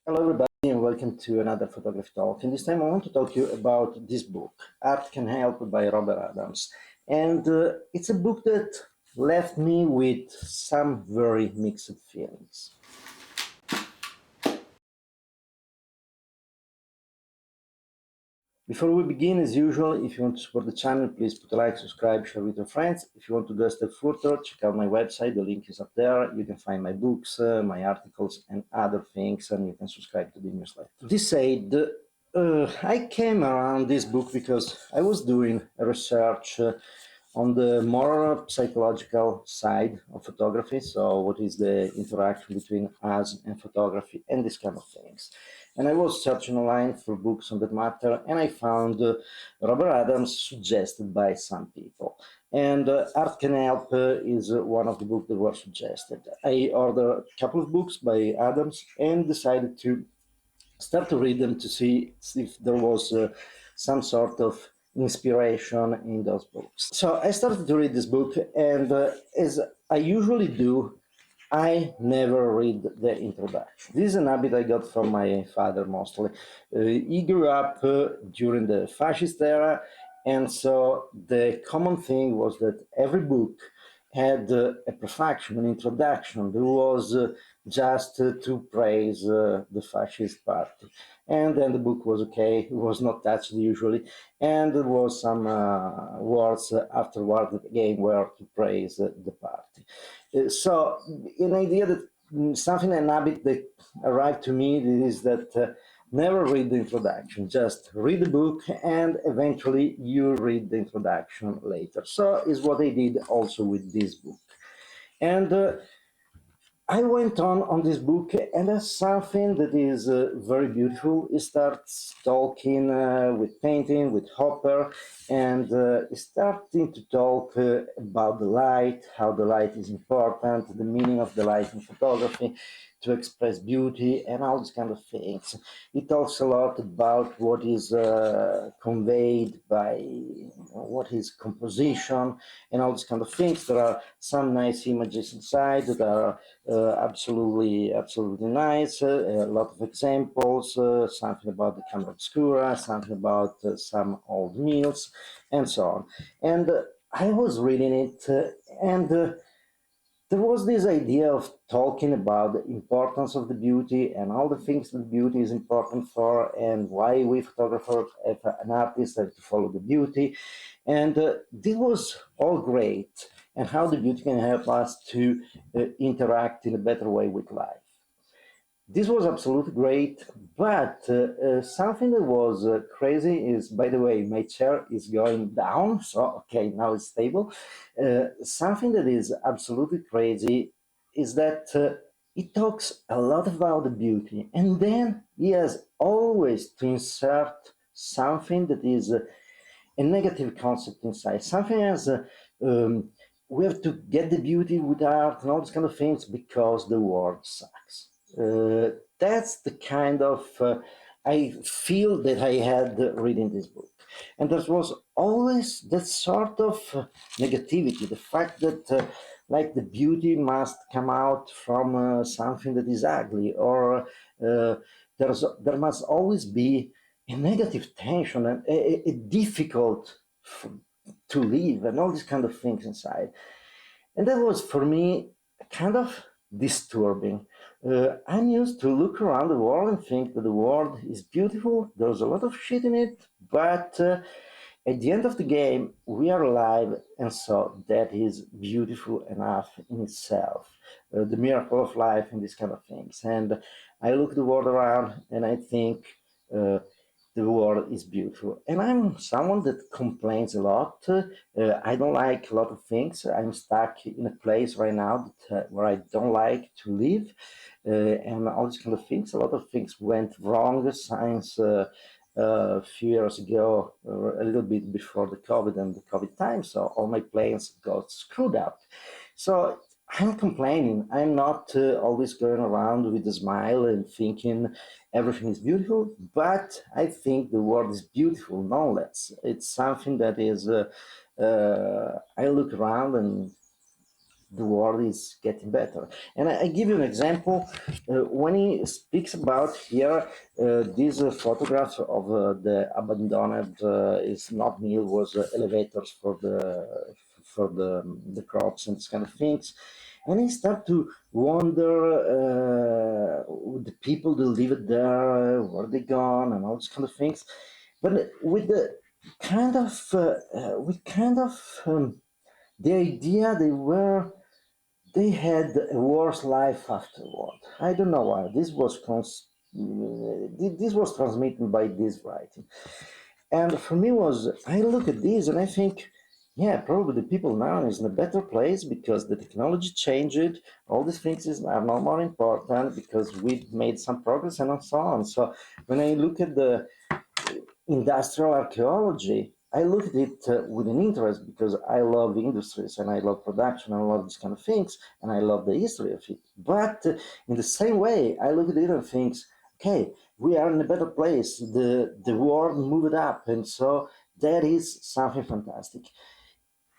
Hello, everybody, and welcome to another photography talk. And this time, I want to talk to you about this book, Art Can Help by Robert Adams. And it's a book that left me with some very mixed feelings. Before we begin, as usual, if you want to support the channel, please put a like, subscribe, share with your friends. If you want to go a step further, check out my website. The link is up there. You can find my books, my articles, and other things, and you can subscribe to the newsletter. This said, I came around this book because I was doing a research on the more psychological side of photography. So what is the interaction between us and photography and this kind of things. And I was searching online for books on that matter, and I found Robert Adams suggested by some people. And Art Can Help is one of the books that were suggested. I ordered a couple of books by Adams and decided to start to read them to see if there was some sort of inspiration in those books. So I started to read this book, and as I usually do, I never read the introduction. This is an habit I got from my father mostly. He grew up during the fascist era, and so the common thing was that every book had a prefaction, an introduction. There was just to praise the fascist party. And then the book was okay, it was not touched usually, and there was some words afterward that again were to praise the party. So an idea that something, an habit that arrived to me is that never read the introduction, just read the book and eventually you read the introduction later. So is what I did also with this book. And I went on this book, and there's something that is very beautiful. He starts talking with painting, with Hopper, and starting to talk about the light, how the light is important, the meaning of the light in photography, to express beauty, and all these kind of things. He talks a lot about what is conveyed by what is composition, and all these kind of things. There are some nice images inside that are absolutely nice. A lot of examples, something about the camera obscura, something about some old meals, and so on. And I was reading it, and there was this idea of talking about the importance of the beauty and all the things that beauty is important for, and why we photographers, as an artist, have to follow the beauty. And this was all great, and how the beauty can help us to interact in a better way with life. This was absolutely great, but something that was crazy is, by the way, my chair is going down, so okay, now it's stable. Something that is absolutely crazy is that he talks a lot about the beauty, and then he has always to insert something that is a negative concept inside, something as we have to get the beauty with art and all these kind of things because the world sucks. That's the kind of I feel that I had reading this book. And there was always that sort of negativity, the fact that like the beauty must come out from something that is ugly, or there must always be a negative tension and a difficult to live and all these kind of things inside. And that was for me kind of disturbing. I'm used to look around the world and think that the world is beautiful. There's a lot of shit in it, but at the end of the game, we are alive, and so that is beautiful enough in itself. The miracle of life and these kind of things. And I look the world around and I think uh, the world is beautiful. And I'm someone that complains a lot. I don't like a lot of things. I'm stuck in a place right now that, where I don't like to live, and all these kind of things. A lot of things went wrong since a few years ago, a little bit before the COVID and the COVID time. So all my plans got screwed up. So I'm complaining. I'm not always going around with a smile and thinking everything is beautiful, but I think the world is beautiful nonetheless. It's something that is, I look around and the world is getting better. And I give you an example. When he speaks about here, this photograph of the abandoned is not mill, was elevators for the crops and this kind of things. And I start to wonder the people that lived there, where they gone, and all these kind of things. But with the kind of the idea they had a worse life afterward. I don't know why. This was transmitted by this writing. And for me was, I look at this and I think, yeah, probably the people now is in a better place because the technology changed. All these things are no more important because we've made some progress and so on. So when I look at the industrial archaeology, I look at it with an interest because I love industries and I love production and I love these kind of things and I love the history of it. But in the same way, I look at it and think, okay, we are in a better place. The world moved up, and so that is something fantastic.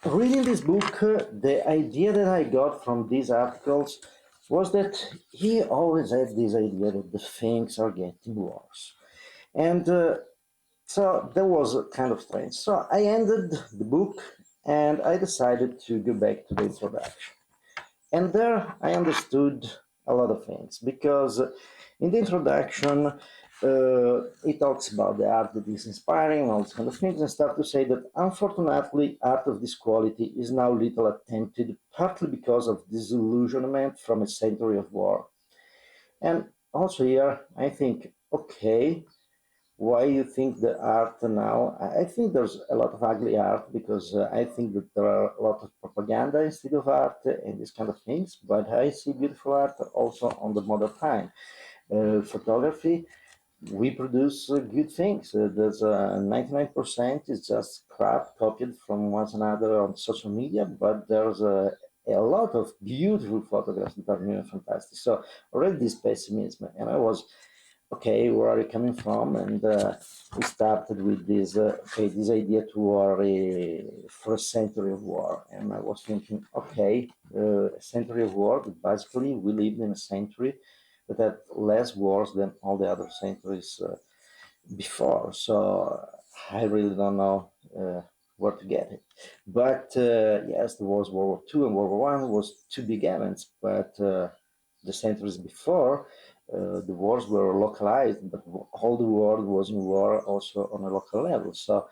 Reading this book, the idea that I got from these articles was that he always had this idea that the things are getting worse. And so that was kind of strange. So I ended the book and I decided to go back to the introduction. And there I understood a lot of things because in the introduction, it talks about the art that is inspiring and all these kind of things, and start to say that unfortunately, art of this quality is now little attempted, partly because of disillusionment from a century of war. And also here, I think, okay, why you think the art now? I think there's a lot of ugly art because I think that there are a lot of propaganda instead of art and these kind of things. But I see beautiful art also on the modern time. Photography, we produce good things. There's 99% is just crap copied from one another on social media, but there's a lot of beautiful photographs that are new and fantastic. So already this pessimism, and I was okay, where are you coming from? And we started with this, okay, this idea to worry for a century of war. And I was thinking, okay, a century of war, but basically we lived in a century that had less wars than all the other centuries before. So I really don't know where to get it. But yes, there was World War II and World War One was two big events, but the centuries before, the wars were localized, but all the world was in war also on a local level. So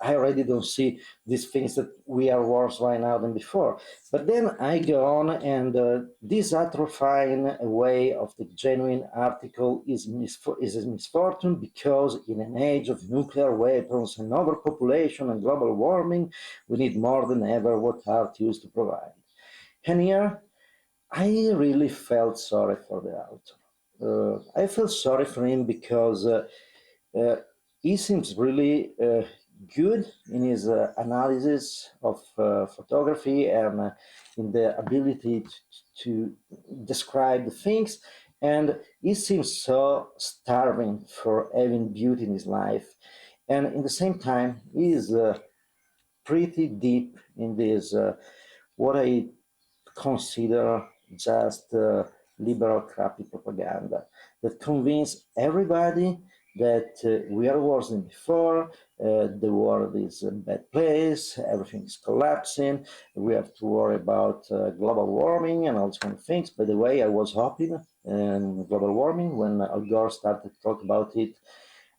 I already don't see these things that we are worse right now than before. But then I go on, and this atrophying away of the genuine article is a misfortune because in an age of nuclear weapons and overpopulation and global warming, we need more than ever what art used to provide. And here, I really felt sorry for the author. I felt sorry for him because uh, he seems really good in his analysis of photography and in the ability to describe the things. And he seems so starving for having beauty in his life. And in the same time, he is pretty deep in this, what I consider just liberal crappy propaganda that convince everybody that we are worse than before, the world is a bad place, everything is collapsing, we have to worry about global warming and all these kind of things. By the way, I was hoping global warming when Al Gore started to talk about it.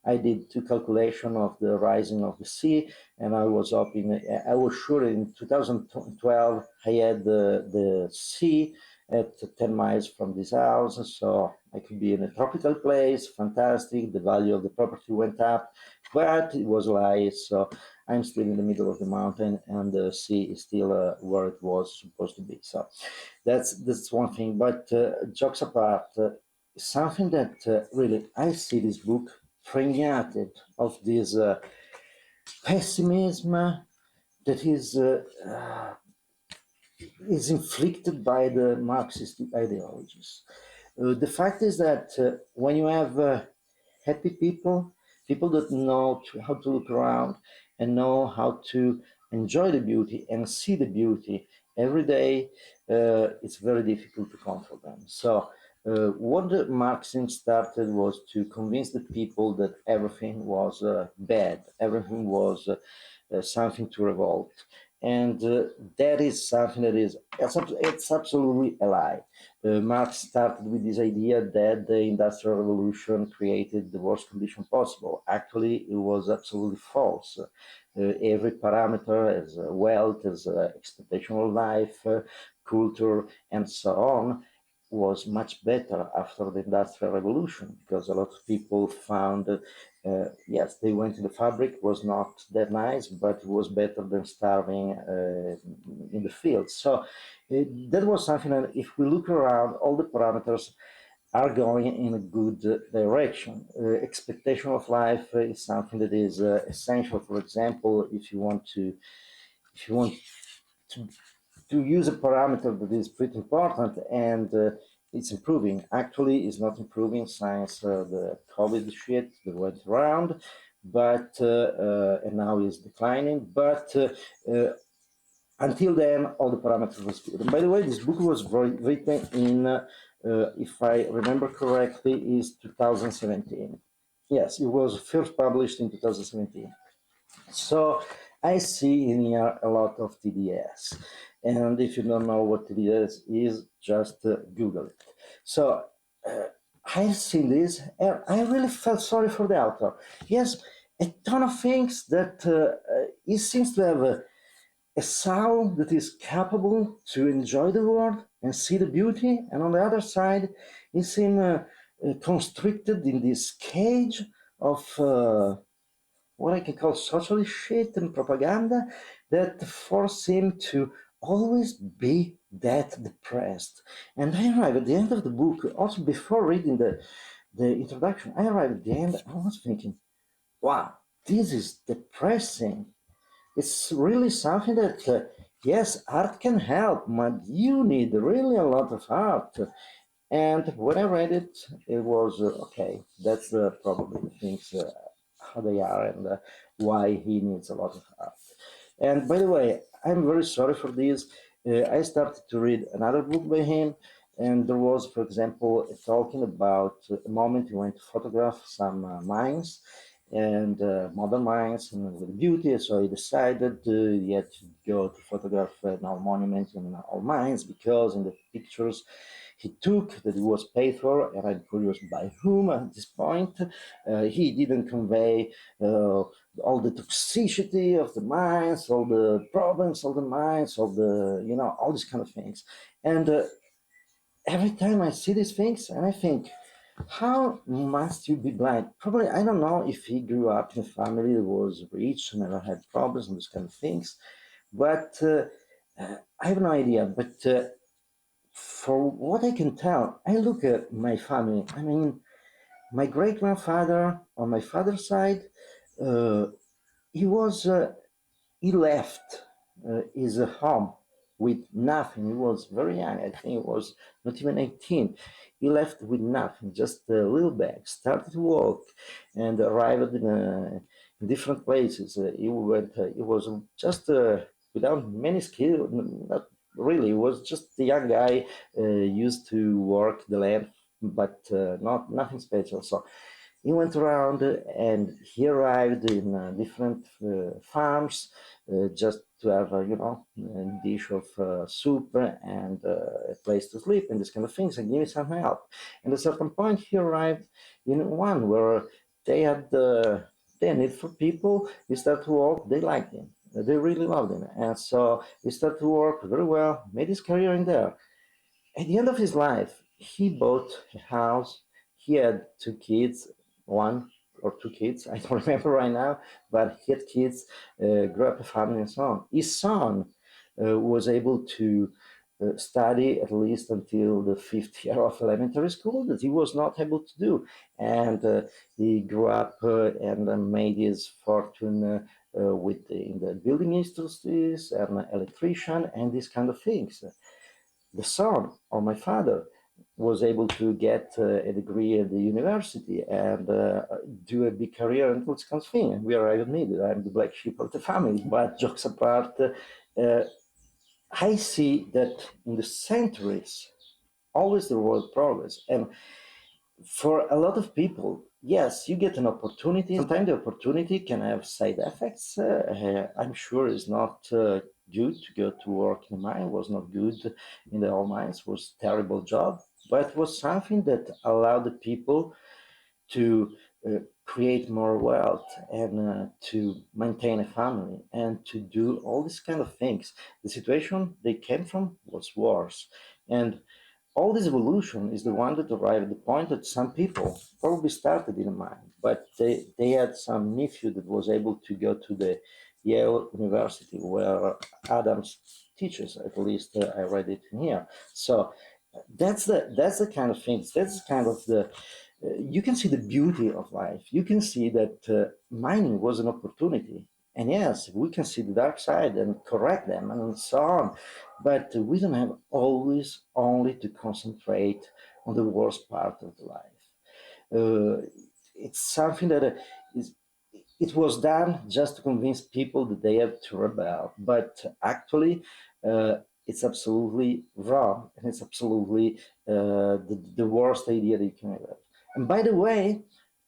I did two calculation of the rising of the sea, and I was hoping, I was sure in 2012 I had the sea at 10 miles from this house, so I could be in a tropical place, fantastic. The value of the property went up, but it was a lie. So I'm still in the middle of the mountain, and the sea is still where it was supposed to be. So that's one thing. But jokes apart, something that really I see this book pregnant of this pessimism that is inflicted by the Marxist ideologies. The fact is that when you have happy people, people that know how to look around and know how to enjoy the beauty and see the beauty every day, it's very difficult to control them. So, what Marxism started was to convince the people that everything was bad, everything was something to revolt. And that is something that is, it's absolutely a lie. Marx started with this idea that the Industrial Revolution created the worst condition possible. Actually, it was absolutely false. Every parameter as wealth, as expectation of life, culture, and so on was much better after the Industrial Revolution because a lot of people found, yes, they went to the fabric, was not that nice, but it was better than starving in the fields. So that was something that if we look around, all the parameters are going in a good direction. Expectation of life is something that is essential. For example, if you want to use a parameter that is pretty important and it's improving. Actually, it's not improving since the COVID shit that went around, but and now is declining. But until then, all the parameters was good. And by the way, this book was written in, if I remember correctly, is 2017. Yes, it was first published in 2017. So I see in here a lot of TDS. And if you don't know what TDS is, just Google it. So uh, I've seen this and I really felt sorry for the author. Yes, a ton of things that he seems to have a soul that is capable to enjoy the world and see the beauty. And on the other side, he seems constricted in this cage of what I can call socialist shit and propaganda that force him to always be that depressed. And I arrived at the end of the book, also before reading the introduction, I arrived at the end, I was thinking, wow, this is depressing. It's really something that, yes, art can help, but you need really a lot of art. And when I read it, it was okay. That's probably the things how they are and why he needs a lot of art. And by the way, I'm very sorry for this. I started to read another book by him, and there was, for example, talking about a moment he went to photograph some mines and modern mines and with beauty. So he decided he had to go to photograph now monuments and all mines because in the pictures he took that he was paid for, and I'm curious by whom at this point. He didn't convey all the toxicity of the mines, all the problems of the mines, all the, all these kind of things. And every time I see these things, and I think, how must you be blind? Probably, I don't know if he grew up in a family that was rich and never had problems and those kind of things, but I have no idea. But for what I can tell, I look at my family. I mean, my great grandfather on my father's side, uh, he was he left his home with nothing. He was very young. I think he was not even 18. He left with nothing, just a little bag. Started to walk and arrived in different places. He went. He was just without many skill. Not really. He was just a young guy used to work the land, but not nothing special. So he went around and he arrived in different farms just to have a dish of soup and a place to sleep and this kind of things and give me some help. And at a certain point he arrived in one where they had their need for people. He started to work. They liked him. They really loved him, and so he started to work very well, made his career in there. At the end of his life, he bought a house. He had two kids, one or two kids, I don't remember right now, but he had kids, grew up a family, and so on. His son was able to study at least until the fifth year of elementary school that he was not able to do. And he grew up and made his fortune in the building industries and electrician and these kind of things. The son of my father was able to get a degree at the university and do a big career and all this kind of thing. And we are admitted, I'm the black sheep of the family. But jokes apart, I see that in the centuries, always there was progress. And for a lot of people, yes, you get an opportunity. Sometimes the opportunity can have side effects. I'm sure it's not good to go to work in a mine. Was not good in the oil mines. Was terrible job, but it was something that allowed the people to create more wealth and to maintain a family and to do all these kind of things. The situation they came from was wars, and all this evolution is the one that arrived at the point that some people probably started in a mine, but they had some nephew that was able to go to the Yale University where Adams teaches, at least I read it in here. So that's the kind of things. That's kind of the you can see the beauty of life. You can see that mining was an opportunity. And yes, we can see the dark side and correct them and so on. But we don't have always only to concentrate on the worst part of the life. Uh, it's something that is, it was done just to convince people that they have to rebel. But actually, it's absolutely wrong, and it's absolutely the worst idea that you can have. And by the way,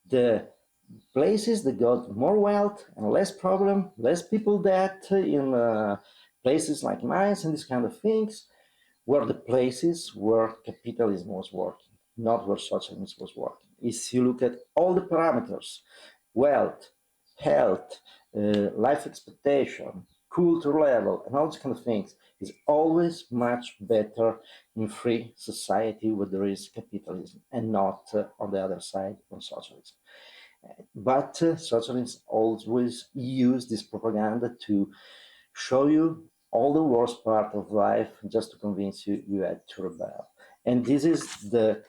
the places that got more wealth and less problem, less people dead in places like mines and these kind of things, were the places where capitalism was working, not where socialism was working. If you look at all the parameters, wealth, health, life expectation, culture level, and all these kind of things, is always much better in free society where there is capitalism and not on the other side on socialism. But socialists always use this propaganda to show you all the worst part of life just to convince you you had to rebel. And this is the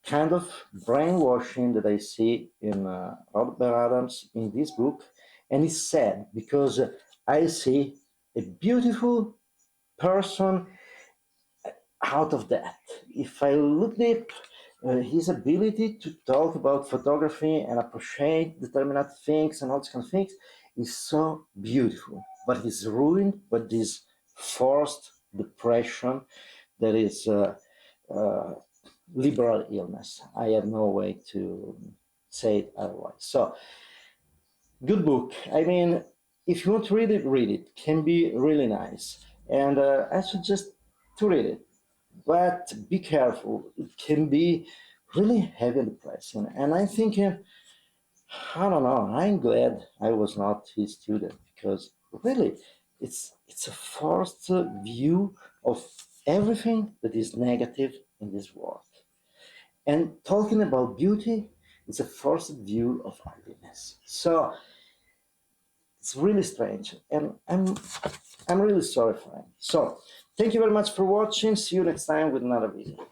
kind of brainwashing that I see in Robert Adams in this book. And it's sad because I see a beautiful person out of that. If I look deep, his ability to talk about photography and appreciate determinate things and all these kind of things is so beautiful. But he's ruined by this forced depression that is uh, liberal illness. I have no way to say it otherwise. So, good book. I mean, if you want to read it, read it. Can be really nice. And I suggest to read it, but be careful. It can be really heavy and depressing. And I'm thinking, I don't know. I'm glad I was not his student because really, it's a forced view of everything that is negative in this world. And talking about beauty, it's a forced view of ugliness. So it's really strange, and I'm really sorry for him. So thank you very much for watching. See you next time with another video.